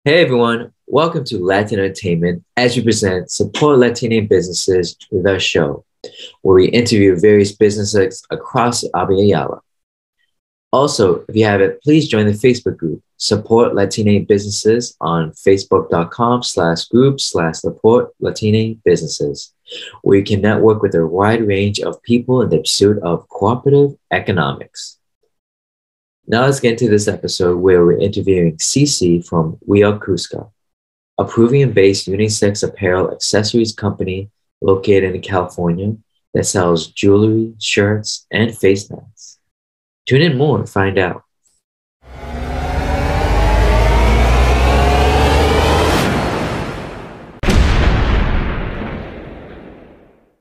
Hey everyone, welcome to Latin Entertainment as we present Support Latine Businesses with our show, where we interview various businesses across Abya. Also, if you haven't, please join the Facebook group, Support Latine Businesses on facebook.com/group/support Latine Businesses, where you can network with a wide range of people in the pursuit of cooperative economics. Now let's get into this episode where we're interviewing Cici from Are Kuska, a Peruvian-based unisex apparel accessories company located in California that sells jewelry, shirts, and face masks. Tune in more to find out.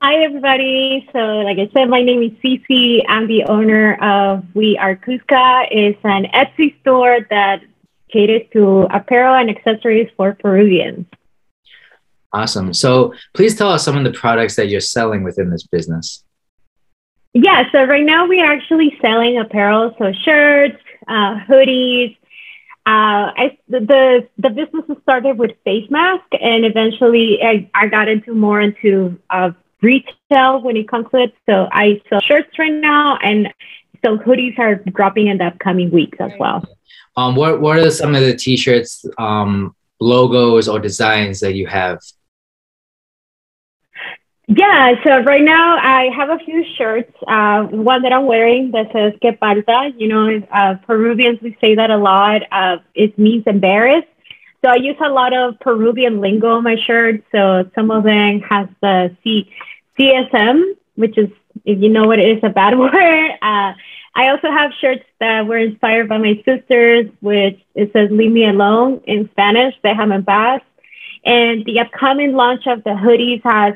Hi, everybody. So, like I said, my name is Cici. I'm the owner of Are Kuska. It's an Etsy store that caters to apparel and accessories for Peruvians. Awesome. So please tell us some of the products that you're selling within this business. Yeah, so right now we are actually selling apparel, so shirts, hoodies. The business started with face masks, and eventually I got more into retail when it comes to it. So I sell shirts right now, and so hoodies are dropping in the upcoming weeks as well. What are some of the t-shirts, logos or designs that you have? Yeah, so right now I have a few shirts. One that I'm wearing that says "Que falta." You know, Peruvians, we say that a lot. It means embarrassed. So I use a lot of Peruvian lingo on my shirts. So some of them has the CSM, which is, if you know what it is, a bad word. I also have shirts that were inspired by my sisters, which it says "Leave me alone" in Spanish, "Déjame en paz." And the upcoming launch of the hoodies has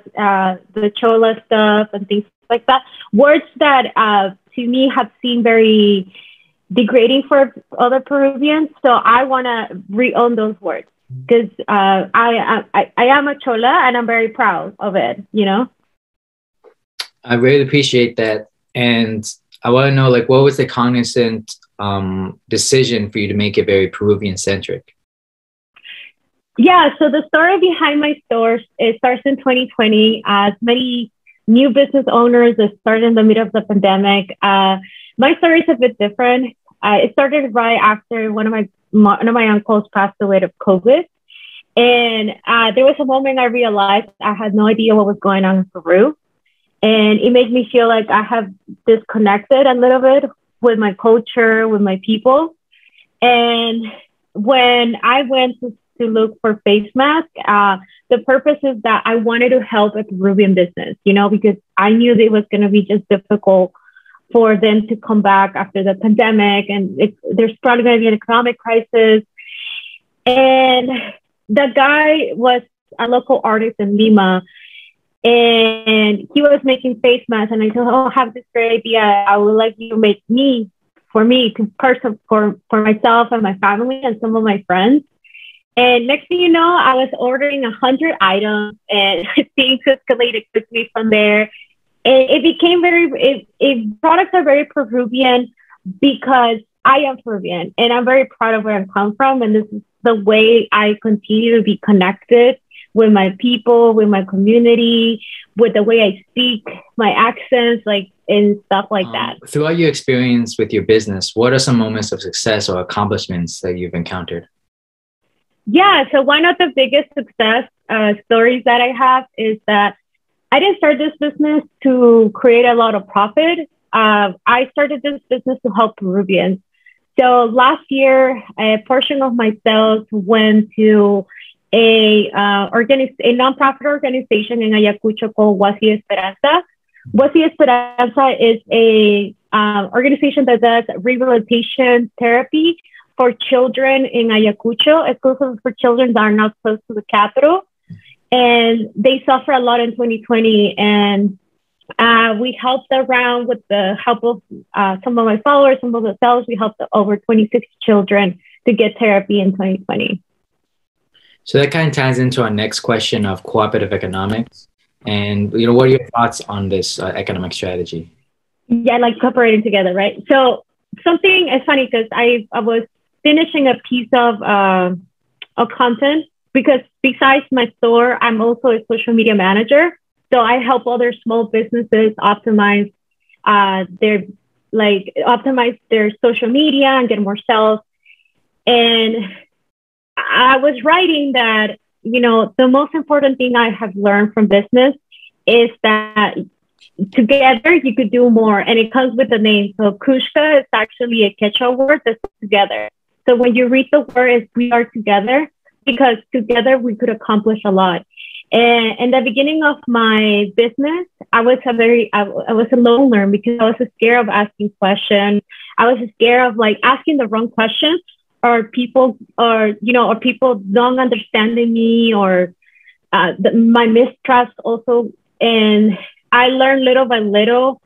the chola stuff and things like that. Words that to me have seemed very degrading for other Peruvians. So I want to re-own those words because I am a chola and I'm very proud of it, you know? I really appreciate that. And I want to know, like, what was the cognizant decision for you to make it very Peruvian centric? Yeah, so the story behind my store, it starts in 2020. As many new business owners that started in the middle of the pandemic, my story is a bit different. It started right after one of my uncles passed away of COVID. And there was a moment I realized I had no idea what was going on in Peru. And it made me feel like I have disconnected a little bit with my culture, with my people. And when I went to look for face masks, the purpose is that I wanted to help a Peruvian business, you know, because I knew it was going to be just difficult for them to come back after the pandemic, and there's probably going to be an economic crisis. And the guy was a local artist in Lima, and he was making face masks, and I said, "Oh, I have this great idea. I would like you to make for myself and my family and some of my friends." And next thing you know, I was ordering 100 items, and things escalated quickly from there. And it became products are very Peruvian because I am Peruvian, and I'm very proud of where I come from. And this is the way I continue to be connected with my people, with my community, with the way I speak, my accents, and stuff like that. Throughout your experience with your business, what are some moments of success or accomplishments that you've encountered? Yeah, so one of the biggest success stories that I have is that I didn't start this business to create a lot of profit. I started this business to help Peruvians. So last year, a portion of my sales went to a nonprofit organization in Ayacucho called Huasi Esperanza. Huasi Esperanza is a organization that does rehabilitation therapy for children in Ayacucho, exclusively for children that are not close to the capital. And they suffer a lot in 2020. And we helped around with the help of some of my followers, some of the sales. We helped over 26 children to get therapy in 2020. So that kind of ties into our next question of cooperative economics. And, you know, what are your thoughts on this economic strategy? Yeah, like cooperating together, right? So something is funny because I was finishing a piece of of content, because besides my store, I'm also a social media manager. So I help other small businesses optimize optimize their social media and get more sales. And I was writing that, the most important thing I have learned from business is that together you could do more. And it comes with the name. So Kuska is actually a Quechua word that's together. So when you read the word, it's we are together, because together we could accomplish a lot. And in the beginning of my business, I was a loner, because I was scared of asking questions. I was scared of asking the wrong questions, or people not understanding me, or my mistrust also. And I learned little by little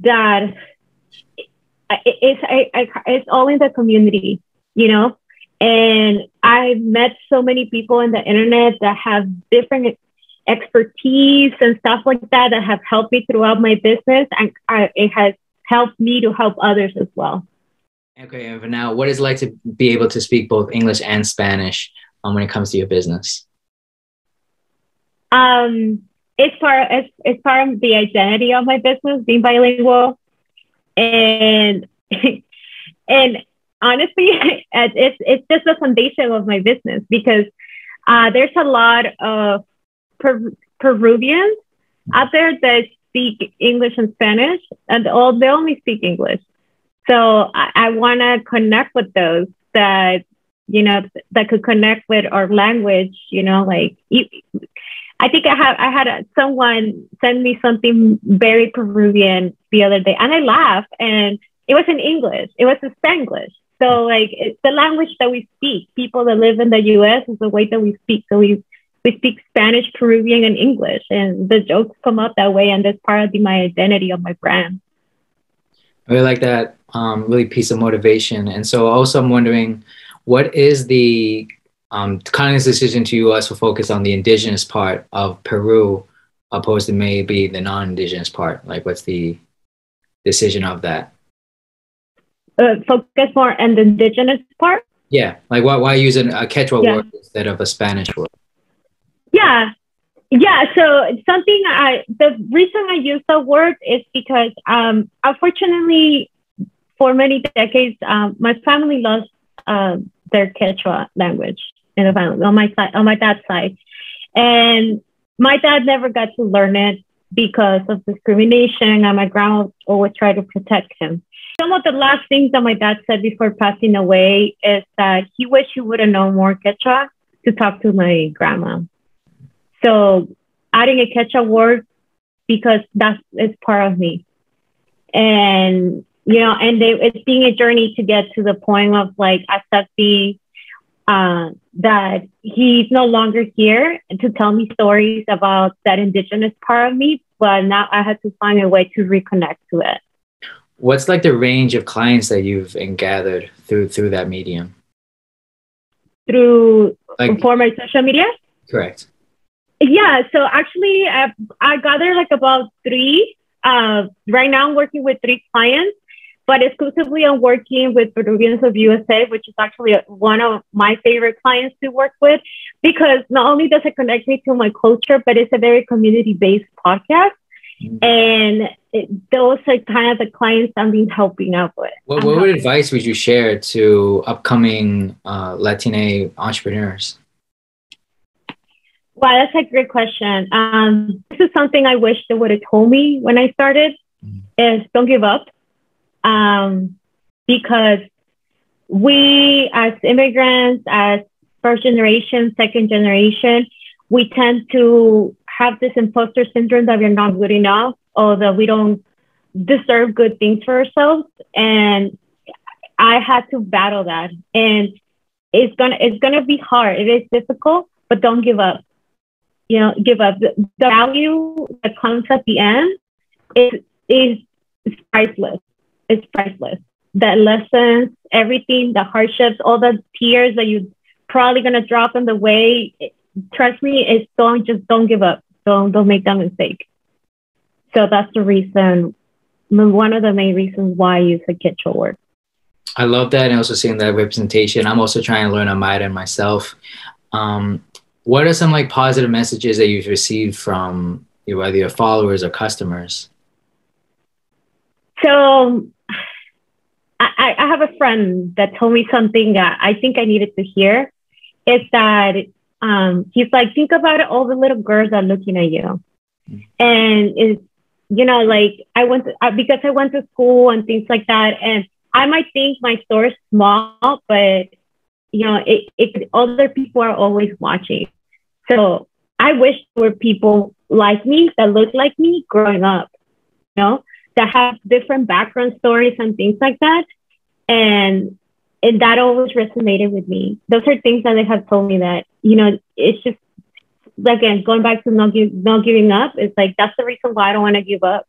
that it's all in the community, And I met so many people in the internet that have different expertise and stuff like that have helped me throughout my business, and it has helped me to help others as well. Okay, and for now, what is it like to be able to speak both English and Spanish when it comes to your business? It's part of the identity of my business, being bilingual, and and honestly, it's just the foundation of my business, because there's a lot of Peruvians out there that speak English and Spanish, and they only speak English. So I want to connect with those that could connect with our language. I think I had someone send me something very Peruvian the other day, and I laughed, and it was in English. It was in Spanglish. So it's the language that we speak. People that live in the U.S. is the way that we speak. So we speak Spanish, Peruvian, and English, and the jokes come up that way, and that's part of my identity of my brand. I really like that really piece of motivation. And so also I'm wondering, what is the conscious decision to us to focus on the indigenous part of Peru opposed to maybe the non-indigenous part? What's the decision of that? Focus more on the indigenous part? Yeah, why use a Quechua word instead of a Spanish word? Yeah, so the reason I use the word is because unfortunately for many decades, my family lost their Quechua language in the family on my dad's side. And my dad never got to learn it because of discrimination, and my grandma always tried to protect him. Some of the last things that my dad said before passing away is that he wished he would have known more Quechua to talk to my grandma. So adding a Quechua word, because it's part of me. And, it's being a journey to get to the point of accepting that he's no longer here to tell me stories about that indigenous part of me, but now I had to find a way to reconnect to it. What's the range of clients that you've gathered through that medium? For my social media? Correct. Yeah, so actually I gathered about 3. Right now I'm working with 3 clients, but exclusively I'm working with Peruvians of USA, which is actually one of my favorite clients to work with, because not only does it connect me to my culture, but it's a very community-based podcast. And those are kind of the clients I've been helping out with. What advice would you share to upcoming Latine entrepreneurs? Wow, that's a great question. This is something I wish they would have told me when I started, is don't give up. Because we as immigrants, as first generation, second generation, we tend to have this imposter syndrome that we're not good enough, or that we don't deserve good things for ourselves. And I had to battle that. And it's gonna be hard. It is difficult, but don't give up. Give up. The value that comes at the end is priceless. It's priceless. The lessons, everything, the hardships, all the tears that you probably gonna drop in the way. Trust me, don't give up. Don't make that mistake. So that's the reason, one of the main reasons why I use the Quechua word. I love that, and also seeing that representation. I'm also trying to learn Amida myself. What are some like positive messages that you've received from whether your followers or customers? So I have a friend that told me something that I think I needed to hear. Is that he's like, think about it, all the little girls are looking at you. And it's, you know, like because I went to school and things like that. And I might think my store is small, but you know, other people are always watching. So I wish there were people like me that look like me growing up, you know, that have different background stories and things like that. And that always resonated with me. Those are things that they have told me that, you know, it's just, again, going back to not giving up. It's like, that's the reason why I don't want to give up.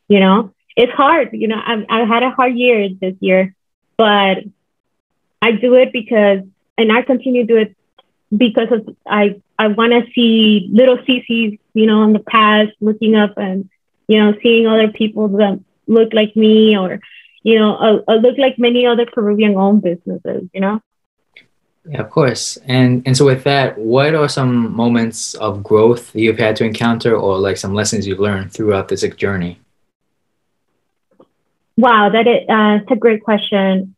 You know, it's hard. You know, I've had a hard year this year, but I do it because, and I continue to do it because of, I want to see little CCs, you know, in the past, looking up and, you know, seeing other people that look like me, or, you know, look like many other Peruvian owned businesses, you know? Yeah, of course. And so with that, what are some moments of growth you've had to encounter, or like some lessons you've learned throughout this journey? Wow, that's a great question.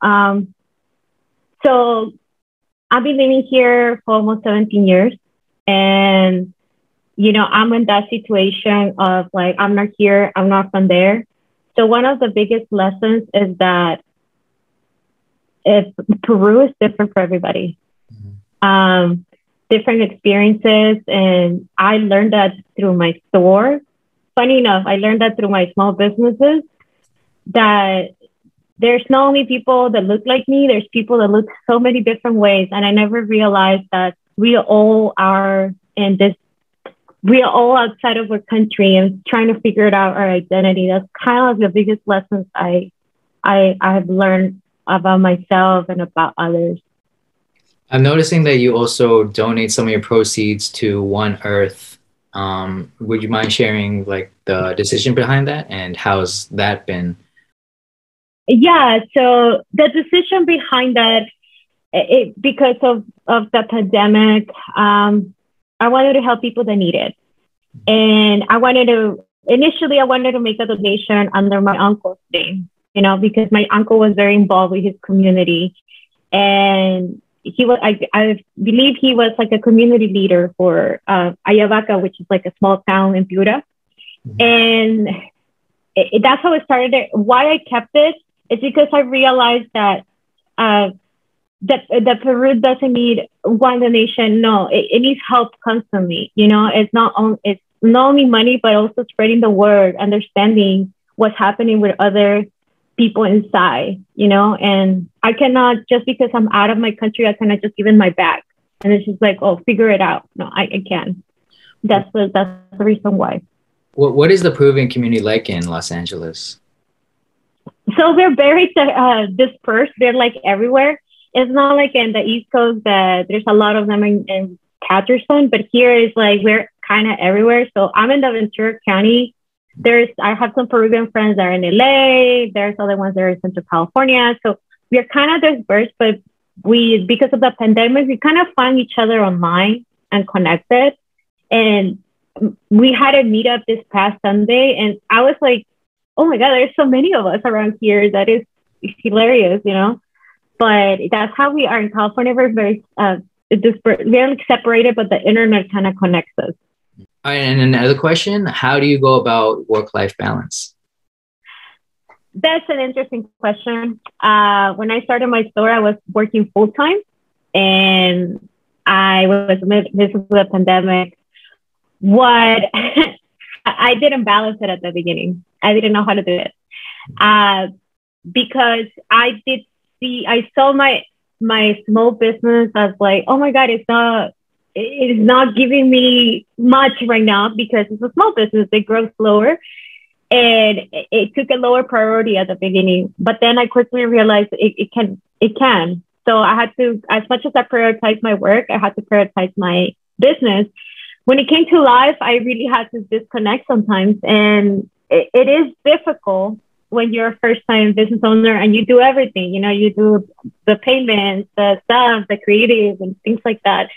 So I've been living here for almost 17 years. And, you know, I'm in that situation of like, I'm not here, I'm not from there. So one of the biggest lessons is that Peru is different for everybody. Mm-hmm. Different experiences. And I learned that through my store. Funny enough, I learned that through my small businesses, that there's not only people that look like me, there's people that look so many different ways. And I never realized that we all are we are all outside of our country and trying to figure it out, our identity. That's kind of the biggest lessons I have learned about myself and about others. I'm noticing that you also donate some of your proceeds to One Earth. Would you mind sharing like the decision behind that, and how's that been? Yeah, so the decision behind that, because of the pandemic, I wanted to help people that need it. And initially I wanted to make a donation under my uncle's name, you know, because my uncle was very involved with his community. And he was, I believe he was like a community leader for Ayabaca, which is like a small town in Piura. And that's how it started. Why I kept it is because I realized that that Peru doesn't need one donation. No, it needs help constantly. You know, it's not only money, but also spreading the word, understanding what's happening with other people inside, you know. And I cannot, just because I'm out of my country, I cannot just give in my back. And it's just like, oh, figure it out. No, I can. That's the reason why. What is the Peruvian community like in Los Angeles? So they're very dispersed. They're like everywhere. It's not like in the East Coast that there's a lot of them in Patterson, but here is like, we're kind of everywhere. So I'm in the Ventura County. I have some Peruvian friends that are in LA. There's other ones that are in Central California. So we're kind of dispersed, but because of the pandemic, we kind of find each other online and connected. And we had a meetup this past Sunday, and I was like, oh my God, there's so many of us around here. That is hilarious, you know? But that's how we are in California. We're very very separated, but the internet kind of connects us. All right, and another question, how do you go about work-life balance? That's an interesting question. When I started my store, I was working full-time, and I was this was the pandemic. What I didn't balance it at the beginning. I didn't know how to do it because I saw my small business as like, oh my God, it's not giving me much right now because it's a small business. They grow slower, and it took a lower priority at the beginning. But then I quickly realized it can. So I had to, as much as I prioritize my work, I had to prioritize my business. When it came to life, I really had to disconnect sometimes, and it is difficult when you're a first-time business owner and you do everything. You know, you do the payments, the stuff, the creative, and things like that.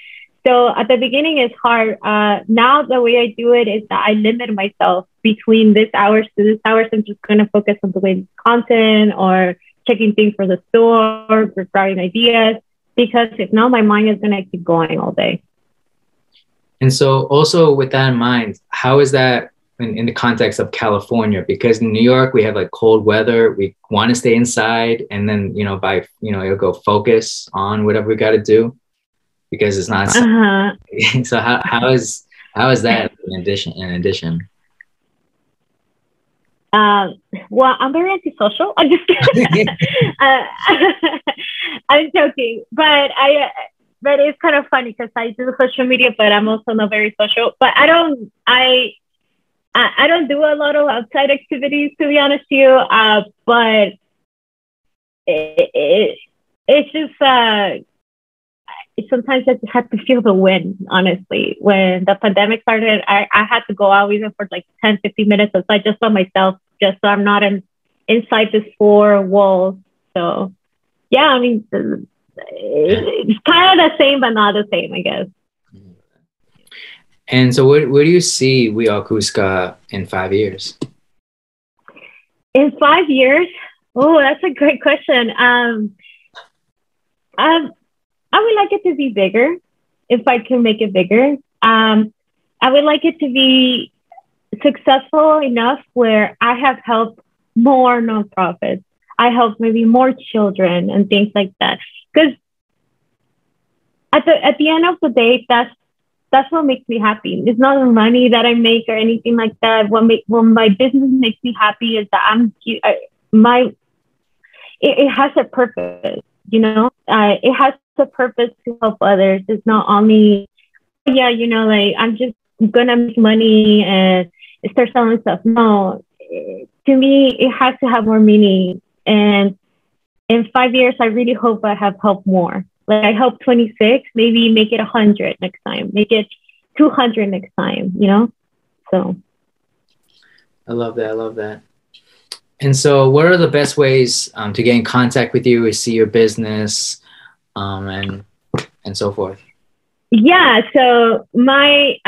So at the beginning, it's hard. Now the way I do it is that I limit myself between this hours to this hours. I'm just going to focus on doing content or checking things for the store, regarding ideas, because if not, my mind is going to keep going all day. And so also with that in mind, how is that in the context of California? Because in New York, we have like cold weather. We want to stay inside, and then, you'll go focus on whatever we got to do because it's not. So how is that in addition? Well, I'm very antisocial. I'm just kidding. I'm joking, but it's kind of funny because I do social media, but I'm also not very social. But I don't do a lot of outside activities, to be honest with you. But it's just sometimes I just have to feel the wind, honestly. When the pandemic started, I had to go out even for like 10, 15 minutes outside just by myself, just so I'm not inside these four walls. So, yeah, I mean, it's kind of the same, but not the same, I guess. And so where do you see We Are Kuska in 5 years? In 5 years? Oh, that's a great question. I would like it to be bigger, if I can make it bigger. I would like it to be successful enough where I have helped more nonprofits. I help maybe more children and things like that. Because at the end of the day, that's what makes me happy. It's not the money that I make or anything like that. What my business makes me happy is that it has a purpose. It has a purpose to help others. It's not only, I'm just gonna make money and start selling stuff. No, to me, it has to have more meaning. And in 5 years, I really hope I have helped more. Like I help 26, maybe make it 100 next time, make it 200 next time, So. I love that. And so what are the best ways to get in contact with you or see your business and so forth? Yeah, so my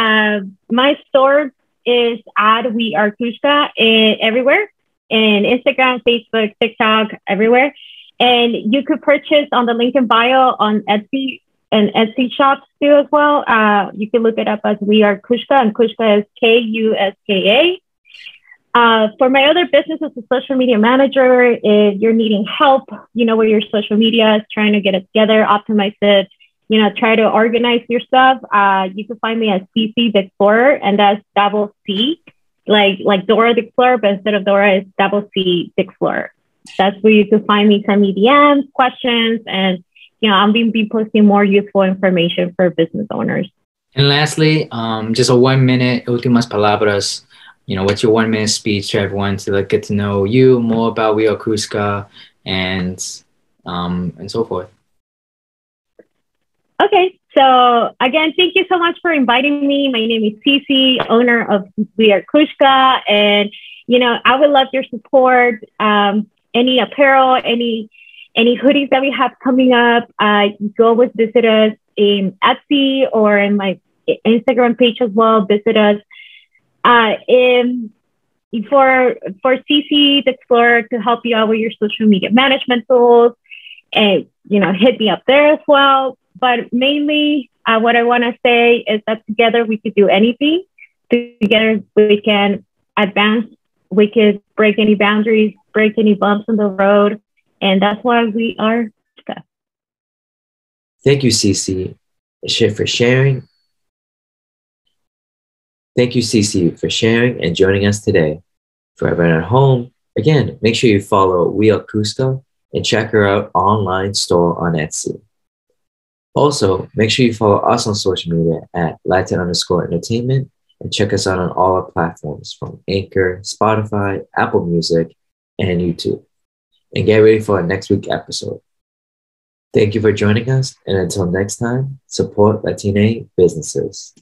store is at We Are Kuska everywhere, in Instagram, Facebook, TikTok, everywhere. And you could purchase on the link in bio on Etsy and Etsy shops too as well. You can look it up as We Are Kuska, and Kuska is Kuska. For my other business as a social media manager, if you're needing help, with your social media, trying to get it together, optimize it, try to organize your stuff, you can find me as CC the Explorer, and that's double C, like Dora the Explorer, but instead of Dora, it's double C the Explorer. That's where you can find me, send me DMs, questions, and I'm going to be posting more useful information for business owners. And lastly, just a 1 minute, últimas palabras. What's your 1 minute speech to everyone to get to know you more about We Are Kuska and so forth? Okay, so again, thank you so much for inviting me. My name is Cici, owner of We Are Kuska, and I would love your support. Any apparel, any hoodies that we have coming up, you can always visit us in Etsy or in my Instagram page as well. Visit us. For CC the Explorer to help you out with your social media management tools, and hit me up there as well. But mainly, what I want to say is that together we could do anything. Together we can advance. We could break any boundaries, break any bumps in the road, and that's why we are. Thank you, Cici, for sharing. Thank you, Cici, for sharing and joining us today. For everyone at home, again, make sure you follow We Are Kuska and check her out online store on Etsy. Also, make sure you follow us on social media at Latine_entertainment and check us out on all our platforms from Anchor, Spotify, Apple Music, and YouTube. And get ready for our next week's episode. Thank you for joining us, and until next time, support Latine businesses.